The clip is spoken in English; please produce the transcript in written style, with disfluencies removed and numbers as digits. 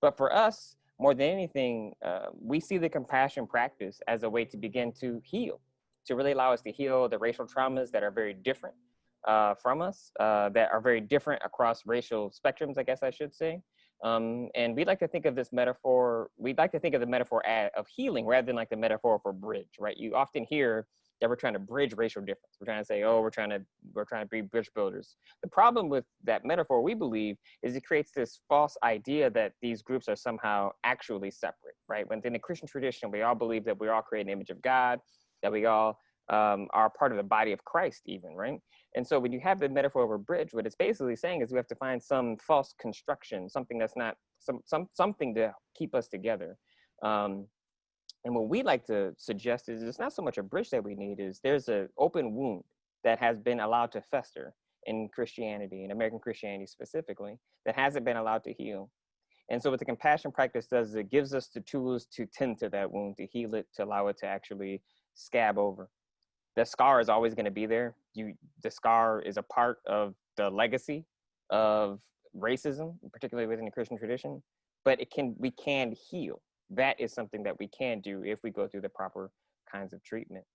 But for us, more than anything, we see the compassion practice as a way to begin to heal, to really allow us to heal the racial traumas that are very different from us, that are very different across racial spectrums, I guess I should say. And we'd like to think of this metaphor, we'd like to think of the metaphor of healing rather than like the metaphor for bridge, right? You often hear that we're trying to bridge racial difference. We're trying to say, oh, we're trying to be bridge builders. The problem with that metaphor, we believe, is it creates this false idea that these groups are somehow actually separate, right? Within the Christian tradition, we all believe that we all create an image of God, that we all are part of the body of Christ even, right? And so when you have the metaphor of a bridge, what it's basically saying is we have to find some false construction, something that's not, something to keep us together. And what we like to suggest is it's not so much a bridge that we need, is there's an open wound that has been allowed to fester in Christianity, in American Christianity specifically, that hasn't been allowed to heal. And so what the compassion practice does is it gives us the tools to tend to that wound, to heal it, to allow it to actually scab over. The scar is always going to be there. The scar is a part of the legacy of racism, particularly within the Christian tradition, but we can heal. That is something that we can do if we go through the proper kinds of treatment.